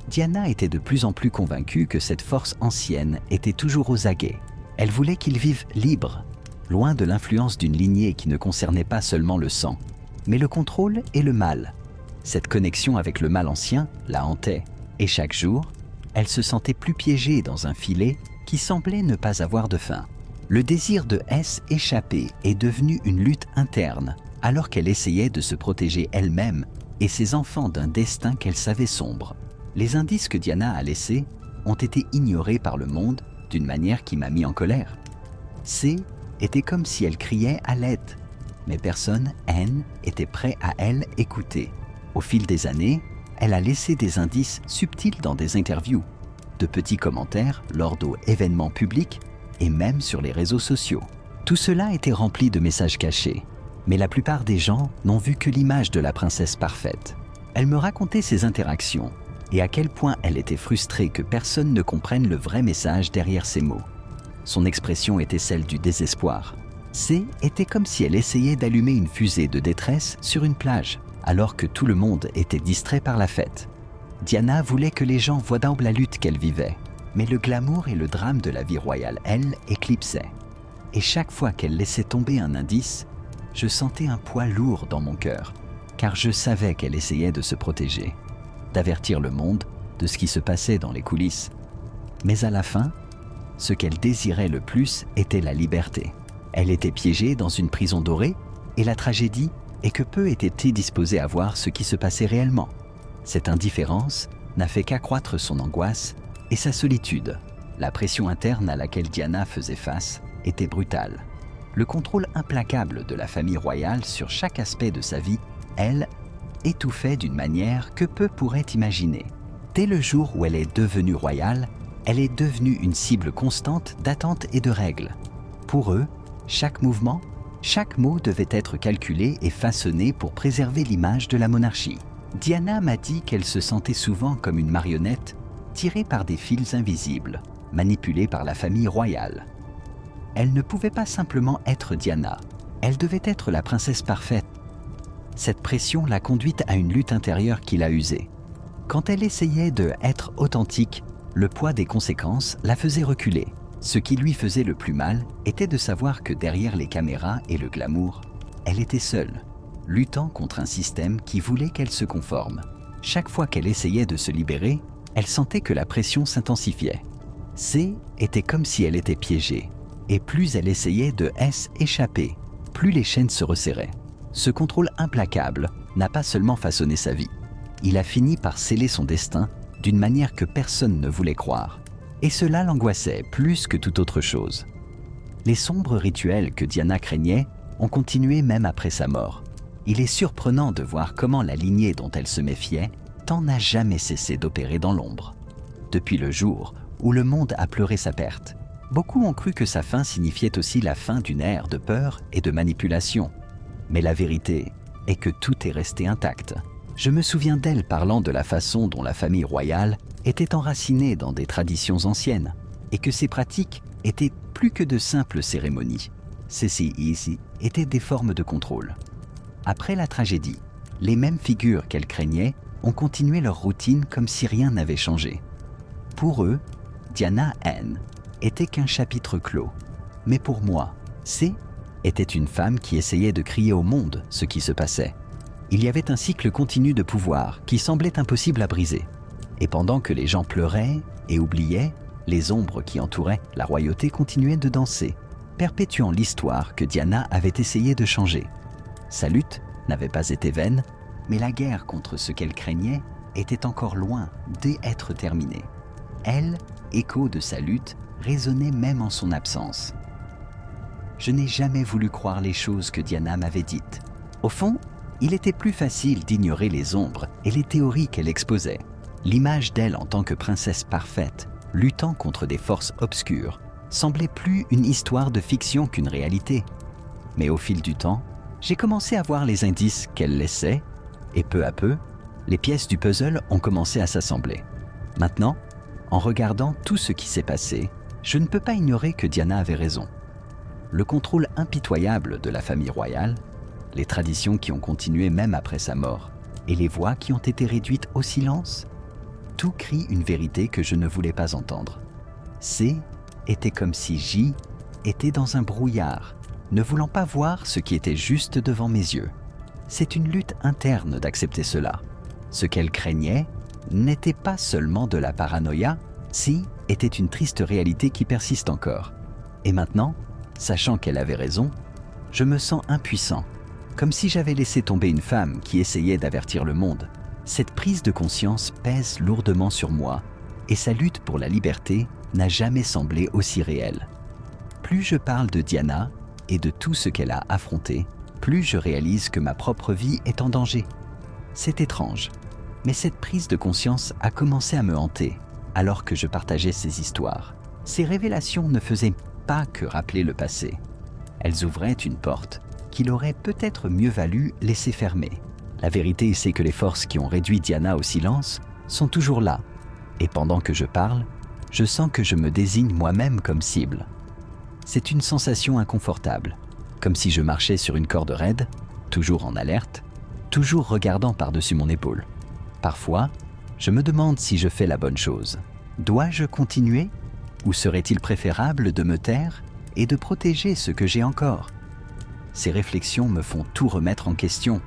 Diana était de plus en plus convaincue que cette force ancienne était toujours aux aguets. Elle voulait qu'ils vivent libres, loin de l'influence d'une lignée qui ne concernait pas seulement le sang, mais le contrôle et le mal. Cette connexion avec le mal ancien la hantait, et chaque jour, elle se sentait plus piégée dans un filet qui semblait ne pas avoir de fin. Le désir de s'échapper est devenu une lutte interne, alors qu'elle essayait de se protéger elle-même et ses enfants d'un destin qu'elle savait sombre. Les indices que Diana a laissés ont été ignorés par le monde d'une manière qui m'a mis en colère. Était comme si elle criait à l'aide, mais personne, était prêt à elle écouter. Au fil des années, elle a laissé des indices subtils dans des interviews, de petits commentaires lors d'événements publics et même sur les réseaux sociaux. Tout cela était rempli de messages cachés, mais la plupart des gens n'ont vu que l'image de la princesse parfaite. Elle me racontait ses interactions et à quel point elle était frustrée que personne ne comprenne le vrai message derrière ces mots. Son expression était celle du désespoir. Était comme si elle essayait d'allumer une fusée de détresse sur une plage, alors que tout le monde était distrait par la fête. Diana voulait que les gens voient dans la lutte qu'elle vivait, mais le glamour et le drame de la vie royale, elle, éclipsaient. Et chaque fois qu'elle laissait tomber un indice, je sentais un poids lourd dans mon cœur, car je savais qu'elle essayait de se protéger, d'avertir le monde de ce qui se passait dans les coulisses. Mais à la fin, ce qu'elle désirait le plus était la liberté. Elle était piégée dans une prison dorée, et la tragédie est que peu étaient disposés à voir ce qui se passait réellement. Cette indifférence n'a fait qu'accroître son angoisse et sa solitude. La pression interne à laquelle Diana faisait face était brutale. Le contrôle implacable de la famille royale sur chaque aspect de sa vie, elle, étouffait d'une manière que peu pourraient imaginer. Dès le jour où elle est devenue royale, elle est devenue une cible constante d'attentes et de règles. Pour eux, chaque mouvement, chaque mot devait être calculé et façonné pour préserver l'image de la monarchie. Diana m'a dit qu'elle se sentait souvent comme une marionnette tirée par des fils invisibles, manipulée par la famille royale. Elle ne pouvait pas simplement être Diana, elle devait être la princesse parfaite. Cette pression l'a conduite à une lutte intérieure qui l'a usée. Quand elle essayait d'être authentique, le poids des conséquences la faisait reculer. Ce qui lui faisait le plus mal était de savoir que derrière les caméras et le glamour, elle était seule, luttant contre un système qui voulait qu'elle se conforme. Chaque fois qu'elle essayait de se libérer, elle sentait que la pression s'intensifiait. Était comme si elle était piégée, et plus elle essayait de s'échapper, plus les chaînes se resserraient. Ce contrôle implacable n'a pas seulement façonné sa vie, il a fini par sceller son destin d'une manière que personne ne voulait croire. Et cela l'angoissait plus que toute autre chose. Les sombres rituels que Diana craignait ont continué même après sa mort. Il est surprenant de voir comment la lignée dont elle se méfiait n'a jamais cessé d'opérer dans l'ombre. Depuis le jour où le monde a pleuré sa perte, beaucoup ont cru que sa fin signifiait aussi la fin d'une ère de peur et de manipulation. Mais la vérité est que tout est resté intact. Je me souviens d'elle parlant de la façon dont la famille royale était enracinée dans des traditions anciennes et que ces pratiques étaient plus que de simples cérémonies. Ces étaient des formes de contrôle. Après la tragédie, les mêmes figures qu'elle craignait ont continué leur routine comme si rien n'avait changé. Pour eux, Diana était qu'un chapitre clos. Mais pour moi, était une femme qui essayait de crier au monde ce qui se passait. Il y avait un cycle continu de pouvoir qui semblait impossible à briser. Et pendant que les gens pleuraient et oubliaient, les ombres qui entouraient la royauté continuaient de danser, perpétuant l'histoire que Diana avait essayé de changer. Sa lutte n'avait pas été vaine, mais la guerre contre ce qu'elle craignait était encore loin d'être terminée. Elle, écho de sa lutte, résonnait même en son absence. Je n'ai jamais voulu croire les choses que Diana m'avait dites. Au fond, il était plus facile d'ignorer les ombres et les théories qu'elle exposait. L'image d'elle en tant que princesse parfaite, luttant contre des forces obscures, semblait plus une histoire de fiction qu'une réalité. Mais au fil du temps, j'ai commencé à voir les indices qu'elle laissait, et peu à peu, les pièces du puzzle ont commencé à s'assembler. Maintenant, en regardant tout ce qui s'est passé, je ne peux pas ignorer que Diana avait raison. Le contrôle impitoyable de la famille royale, les traditions qui ont continué même après sa mort, et les voix qui ont été réduites au silence, tout crie une vérité que je ne voulais pas entendre. C était comme si J était dans un brouillard, ne voulant pas voir ce qui était juste devant mes yeux. C'est une lutte interne d'accepter cela. Ce qu'elle craignait n'était pas seulement de la paranoïa, si était une triste réalité qui persiste encore. Et maintenant, sachant qu'elle avait raison, je me sens impuissant, comme si j'avais laissé tomber une femme qui essayait d'avertir le monde. Cette prise de conscience pèse lourdement sur moi, et sa lutte pour la liberté n'a jamais semblé aussi réelle. Plus je parle de Diana et de tout ce qu'elle a affronté, plus je réalise que ma propre vie est en danger. C'est étrange, mais cette prise de conscience a commencé à me hanter alors que je partageais ces histoires. Ces révélations ne faisaient pas que rappeler le passé. Elles ouvraient une porte qu'il aurait peut-être mieux valu laisser fermer. La vérité, c'est que les forces qui ont réduit Diana au silence sont toujours là. Et pendant que je parle, je sens que je me désigne moi-même comme cible. C'est une sensation inconfortable, comme si je marchais sur une corde raide, toujours en alerte, toujours regardant par-dessus mon épaule. Parfois, je me demande si je fais la bonne chose. Dois-je continuer? Ou serait-il préférable de me taire et de protéger ce que j'ai encore? Ces réflexions me font tout remettre en question.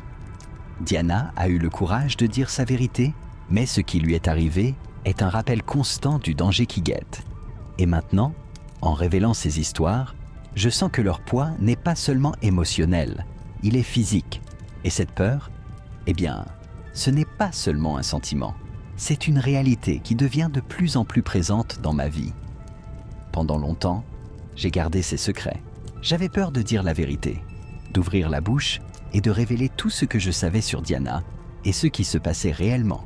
Diana a eu le courage de dire sa vérité, mais ce qui lui est arrivé est un rappel constant du danger qui guette. Et maintenant, en révélant ces histoires, je sens que leur poids n'est pas seulement émotionnel, il est physique. Et cette peur, eh bien, ce n'est pas seulement un sentiment, c'est une réalité qui devient de plus en plus présente dans ma vie. Pendant longtemps, j'ai gardé ces secrets. J'avais peur de dire la vérité, d'ouvrir la bouche et de révéler tout ce que je savais sur Diana et ce qui se passait réellement.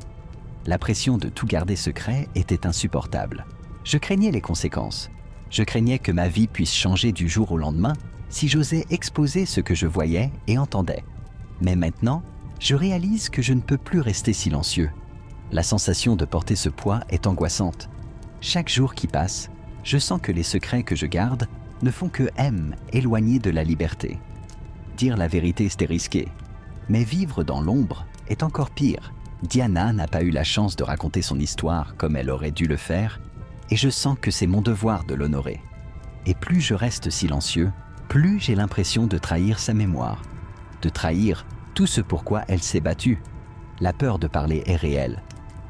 La pression de tout garder secret était insupportable. Je craignais les conséquences. Je craignais que ma vie puisse changer du jour au lendemain si j'osais exposer ce que je voyais et entendais. Mais maintenant, je réalise que je ne peux plus rester silencieux. La sensation de porter ce poids est angoissante. Chaque jour qui passe, je sens que les secrets que je garde ne font que éloigner de la liberté. Dire la vérité, c'est risqué. Mais vivre dans l'ombre est encore pire. Diana n'a pas eu la chance de raconter son histoire comme elle aurait dû le faire, et je sens que c'est mon devoir de l'honorer. Et plus je reste silencieux, plus j'ai l'impression de trahir sa mémoire, de trahir tout ce pourquoi elle s'est battue. La peur de parler est réelle.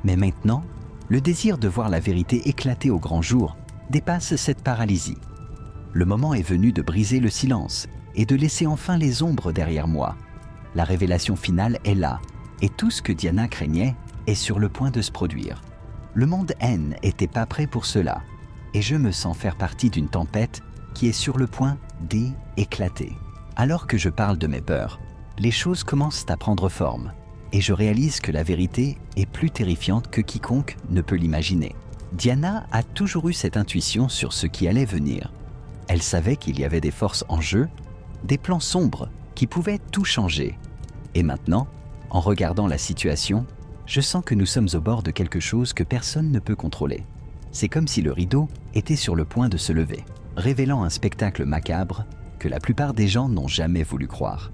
Mais maintenant, le désir de voir la vérité éclater au grand jour dépasse cette paralysie. Le moment est venu de briser le silence et de laisser enfin les ombres derrière moi. La révélation finale est là, et tout ce que Diana craignait est sur le point de se produire. Le monde N n'était pas prêt pour cela, et je me sens faire partie d'une tempête qui est sur le point d'éclater. Alors que je parle de mes peurs, les choses commencent à prendre forme, et je réalise que la vérité est plus terrifiante que quiconque ne peut l'imaginer. Diana a toujours eu cette intuition sur ce qui allait venir. Elle savait qu'il y avait des forces en jeu, des plans sombres qui pouvaient tout changer. Et maintenant, en regardant la situation, je sens que nous sommes au bord de quelque chose que personne ne peut contrôler. C'est comme si le rideau était sur le point de se lever, révélant un spectacle macabre que la plupart des gens n'ont jamais voulu croire.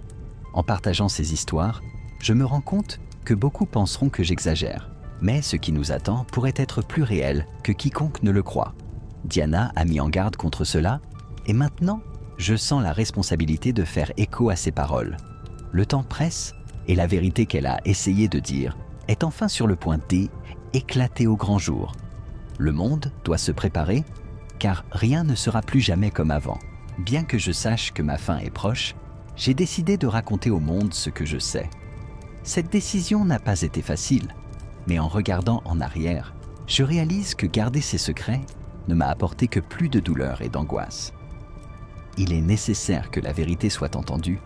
En partageant ces histoires, je me rends compte que beaucoup penseront que j'exagère. Mais ce qui nous attend pourrait être plus réel que quiconque ne le croit. Diana a mis en garde contre cela, et maintenant, je sens la responsabilité de faire écho à ses paroles. Le temps presse, et la vérité qu'elle a essayé de dire est enfin sur le point d'éclater au grand jour. Le monde doit se préparer, car rien ne sera plus jamais comme avant. Bien que je sache que ma fin est proche, j'ai décidé de raconter au monde ce que je sais. Cette décision n'a pas été facile, mais en regardant en arrière, je réalise que garder ces secrets ne m'a apporté que plus de douleur et d'angoisse. Il est nécessaire que la vérité soit entendue,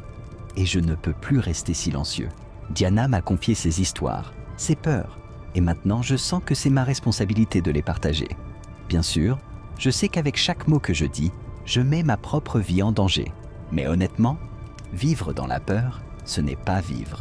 et je ne peux plus rester silencieux. Diana m'a confié ses histoires, ses peurs, et maintenant je sens que c'est ma responsabilité de les partager. Bien sûr, je sais qu'avec chaque mot que je dis, je mets ma propre vie en danger. Mais honnêtement, vivre dans la peur, ce n'est pas vivre.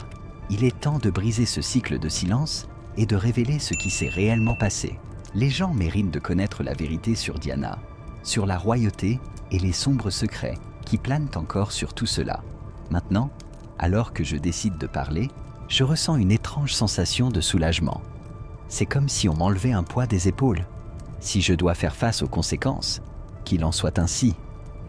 Il est temps de briser ce cycle de silence et de révéler ce qui s'est réellement passé. Les gens méritent de connaître la vérité sur Diana, sur la royauté et les sombres secrets qui planent encore sur tout cela. Maintenant, alors que je décide de parler, je ressens une étrange sensation de soulagement. C'est comme si on m'enlevait un poids des épaules. Si je dois faire face aux conséquences, qu'il en soit ainsi.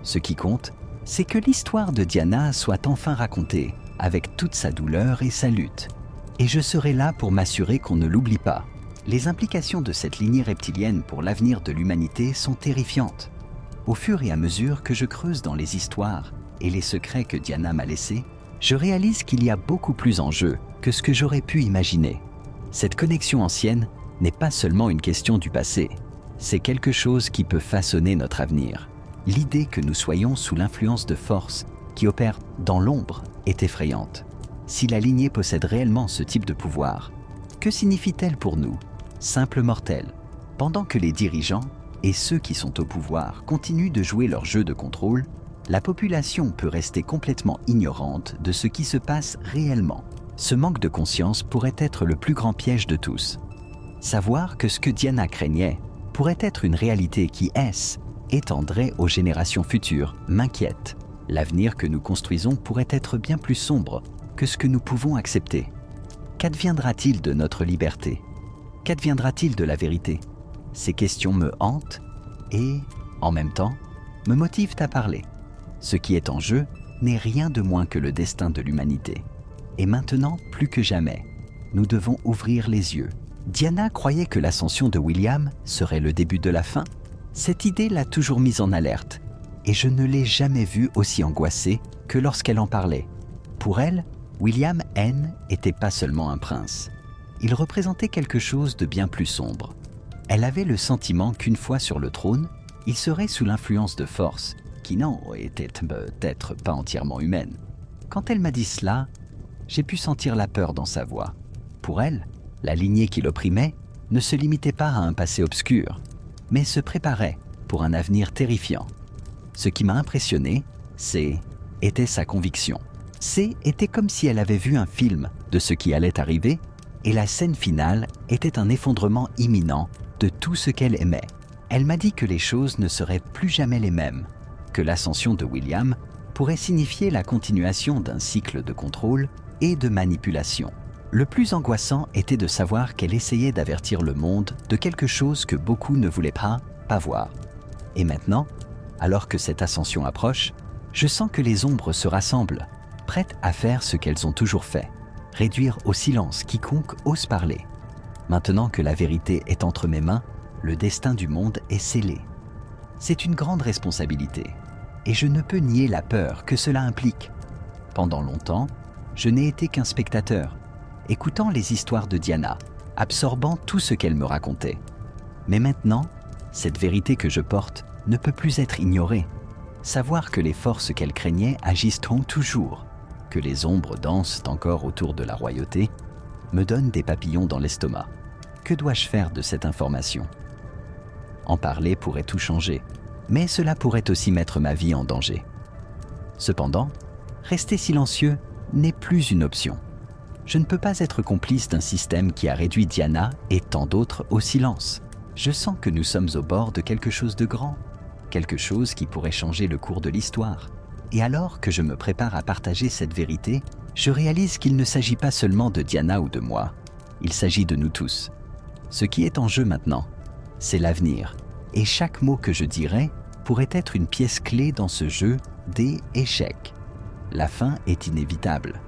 Ce qui compte, c'est que l'histoire de Diana soit enfin racontée, avec toute sa douleur et sa lutte. Et je serai là pour m'assurer qu'on ne l'oublie pas. Les implications de cette lignée reptilienne pour l'avenir de l'humanité sont terrifiantes. Au fur et à mesure que je creuse dans les histoires et les secrets que Diana m'a laissés, je réalise qu'il y a beaucoup plus en jeu que ce que j'aurais pu imaginer. Cette connexion ancienne n'est pas seulement une question du passé, c'est quelque chose qui peut façonner notre avenir. L'idée que nous soyons sous l'influence de forces qui opèrent dans l'ombre est effrayante. Si la lignée possède réellement ce type de pouvoir, que signifie-t-elle pour nous, simples mortels, pendant que les dirigeants et ceux qui sont au pouvoir continuent de jouer leur jeu de contrôle? La population peut rester complètement ignorante de ce qui se passe réellement. Ce manque de conscience pourrait être le plus grand piège de tous. Savoir que ce que Diana craignait pourrait être une réalité qui étendrait aux générations futures m'inquiète. L'avenir que nous construisons pourrait être bien plus sombre que ce que nous pouvons accepter. Qu'adviendra-t-il de notre liberté? Qu'adviendra-t-il de la vérité? Ces questions me hantent et, en même temps, me motivent à parler. Ce qui est en jeu n'est rien de moins que le destin de l'humanité. Et maintenant, plus que jamais, nous devons ouvrir les yeux. Diana croyait que l'ascension de William serait le début de la fin. Cette idée l'a toujours mise en alerte, et je ne l'ai jamais vue aussi angoissée que lorsqu'elle en parlait. Pour elle, William N n'était pas seulement un prince. Il représentait quelque chose de bien plus sombre. Elle avait le sentiment qu'une fois sur le trône, il serait sous l'influence de forces qui n'en étaient peut-être pas entièrement humaines. Quand elle m'a dit cela, j'ai pu sentir la peur dans sa voix. Pour elle, la lignée qui l'opprimait ne se limitait pas à un passé obscur, mais se préparait pour un avenir terrifiant. Ce qui m'a impressionné, était sa conviction. Était comme si elle avait vu un film de ce qui allait arriver, et la scène finale était un effondrement imminent de tout ce qu'elle aimait. Elle m'a dit que les choses ne seraient plus jamais les mêmes, que l'ascension de William pourrait signifier la continuation d'un cycle de contrôle et de manipulation. Le plus angoissant était de savoir qu'elle essayait d'avertir le monde de quelque chose que beaucoup ne voulaient pas voir. Et maintenant, alors que cette ascension approche, je sens que les ombres se rassemblent, prêtes à faire ce qu'elles ont toujours fait, réduire au silence quiconque ose parler. Maintenant que la vérité est entre mes mains, le destin du monde est scellé. C'est une grande responsabilité, et je ne peux nier la peur que cela implique. Pendant longtemps, je n'ai été qu'un spectateur, écoutant les histoires de Diana, absorbant tout ce qu'elle me racontait. Mais maintenant, cette vérité que je porte ne peut plus être ignorée. Savoir que les forces qu'elle craignait agisseront toujours, que les ombres dansent encore autour de la royauté, me donne des papillons dans l'estomac. Que dois-je faire de cette information? En parler pourrait tout changer, mais cela pourrait aussi mettre ma vie en danger. Cependant, rester silencieux n'est plus une option. Je ne peux pas être complice d'un système qui a réduit Diana et tant d'autres au silence. Je sens que nous sommes au bord de quelque chose de grand, quelque chose qui pourrait changer le cours de l'histoire. Et alors que je me prépare à partager cette vérité, je réalise qu'il ne s'agit pas seulement de Diana ou de moi, il s'agit de nous tous. Ce qui est en jeu maintenant, c'est l'avenir, et chaque mot que je dirai pourrait être une pièce clé dans ce jeu des échecs. La fin est inévitable,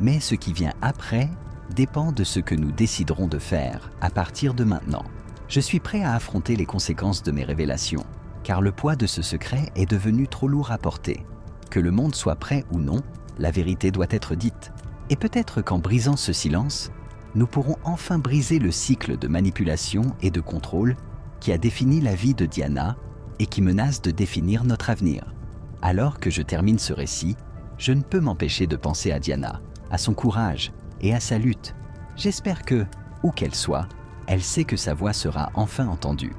mais ce qui vient après dépend de ce que nous déciderons de faire à partir de maintenant. Je suis prêt à affronter les conséquences de mes révélations, car le poids de ce secret est devenu trop lourd à porter. Que le monde soit prêt ou non, la vérité doit être dite. Et peut-être qu'en brisant ce silence, nous pourrons enfin briser le cycle de manipulation et de contrôle qui a défini la vie de Diana et qui menace de définir notre avenir. Alors que je termine ce récit, Je ne peux m'empêcher de penser à Diana, à son courage et à sa lutte. J'espère que, où qu'elle soit, elle sait que sa voix sera enfin entendue.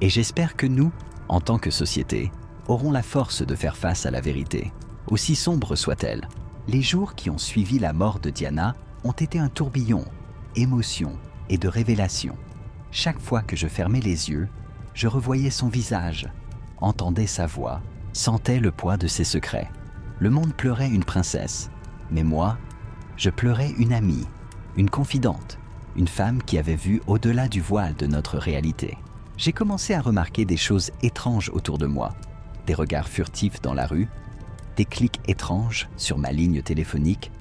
Et j'espère que nous, en tant que société, aurons la force de faire face à la vérité, aussi sombre soit-elle. Les jours qui ont suivi la mort de Diana ont été un tourbillon, émotion et de révélation. Chaque fois que je fermais les yeux, je revoyais son visage, entendais sa voix, sentais le poids de ses secrets. Le monde pleurait une princesse, mais moi, je pleurais une amie, une confidente, une femme qui avait vu au-delà du voile de notre réalité. J'ai commencé à remarquer des choses étranges autour de moi, des regards furtifs dans la rue, des clics étranges sur ma ligne téléphonique,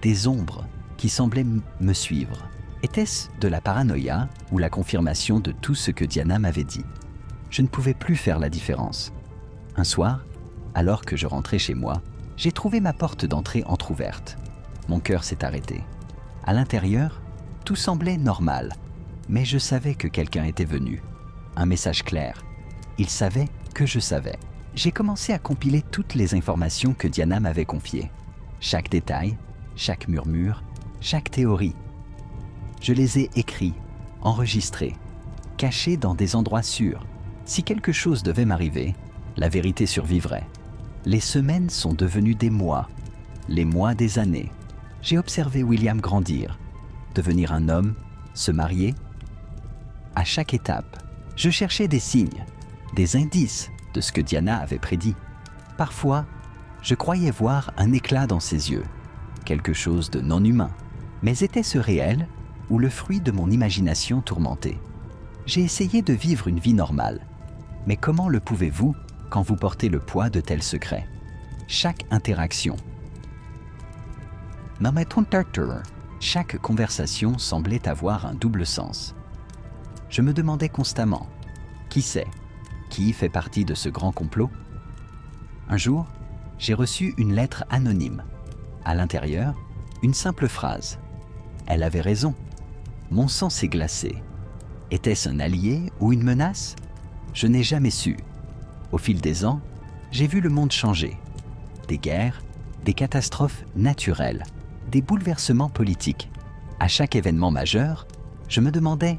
des ombres qui semblaient me suivre. Était-ce de la paranoïa ou la confirmation de tout ce que Diana m'avait dit? Je ne pouvais plus faire la différence. Un soir, alors que je rentrais chez moi, j'ai trouvé ma porte d'entrée entr'ouverte. Mon cœur s'est arrêté. À l'intérieur, tout semblait normal, mais je savais que quelqu'un était venu. Un message clair. Il savait que je savais. J'ai commencé à compiler toutes les informations que Diana m'avait confiées. Chaque détail, chaque murmure, chaque théorie. Je les ai écrits, enregistrés, cachés dans des endroits sûrs. Si quelque chose devait m'arriver, la vérité survivrait. Les semaines sont devenues des mois, les mois des années. J'ai observé William grandir, devenir un homme, se marier. À chaque étape, je cherchais des signes, des indices de ce que Diana avait prédit. Parfois, je croyais voir un éclat dans ses yeux, quelque chose de non humain. Mais était-ce réel ou le fruit de mon imagination tourmentée? J'ai essayé de vivre une vie normale. Mais comment le pouvez-vous quand vous portez le poids de tels secrets? Chaque interaction, chaque conversation semblait avoir un double sens. Je me demandais constamment, qui c'est? Qui fait partie de ce grand complot? Un jour, j'ai reçu une lettre anonyme. À l'intérieur, une simple phrase. Elle avait raison. Mon sang s'est glacé. Était-ce un allié ou une menace? Je n'ai jamais su. Au fil des ans, j'ai vu le monde changer. Des guerres, des catastrophes naturelles, des bouleversements politiques. À chaque événement majeur, je me demandais,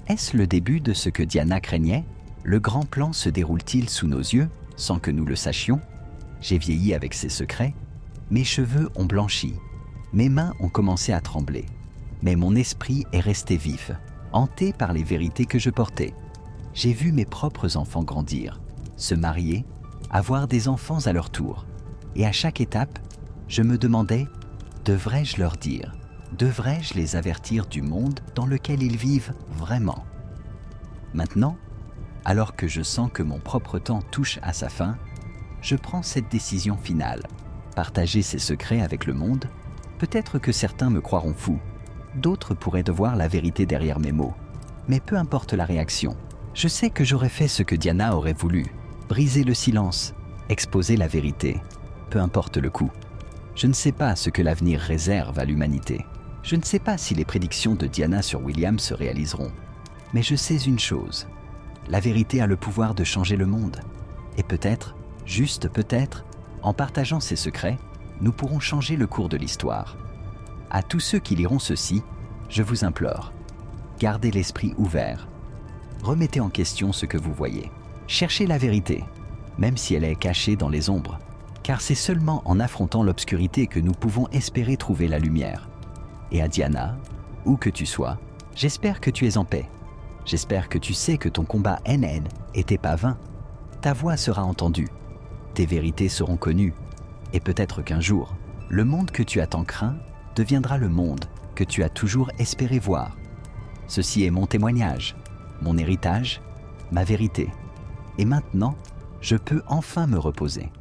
est-ce le début de ce que Diana craignait? Le grand plan se déroule-t-il sous nos yeux, sans que nous le sachions? J'ai vieilli avec ces secrets, mes cheveux ont blanchi, mes mains ont commencé à trembler, mais mon esprit est resté vif, hanté par les vérités que je portais. J'ai vu mes propres enfants grandir, se marier, avoir des enfants à leur tour. Et à chaque étape, je me demandais, devrais-je leur dire? Devrais-je les avertir du monde dans lequel ils vivent vraiment? Maintenant, alors que je sens que mon propre temps touche à sa fin, je prends cette décision finale. Partager ces secrets avec le monde, peut-être que certains me croiront fou, d'autres pourraient devoir la vérité derrière mes mots. Mais peu importe la réaction, je sais que j'aurais fait ce que Diana aurait voulu, briser le silence, exposer la vérité, peu importe le coût. Je ne sais pas ce que l'avenir réserve à l'humanité. Je ne sais pas si les prédictions de Diana sur William se réaliseront. Mais je sais une chose, la vérité a le pouvoir de changer le monde. Et peut-être, juste peut-être, en partageant ces secrets, nous pourrons changer le cours de l'histoire. À tous ceux qui liront ceci, je vous implore, gardez l'esprit ouvert. Remettez en question ce que vous voyez. Cherchez la vérité, même si elle est cachée dans les ombres, car c'est seulement en affrontant l'obscurité que nous pouvons espérer trouver la lumière. Et à Diana, où que tu sois, j'espère que tu es en paix. J'espère que tu sais que ton combat NN n'était pas vain. Ta voix sera entendue, tes vérités seront connues, et peut-être qu'un jour, le monde que tu as tant craint deviendra le monde que tu as toujours espéré voir. Ceci est mon témoignage, mon héritage, ma vérité. Et maintenant, je peux enfin me reposer.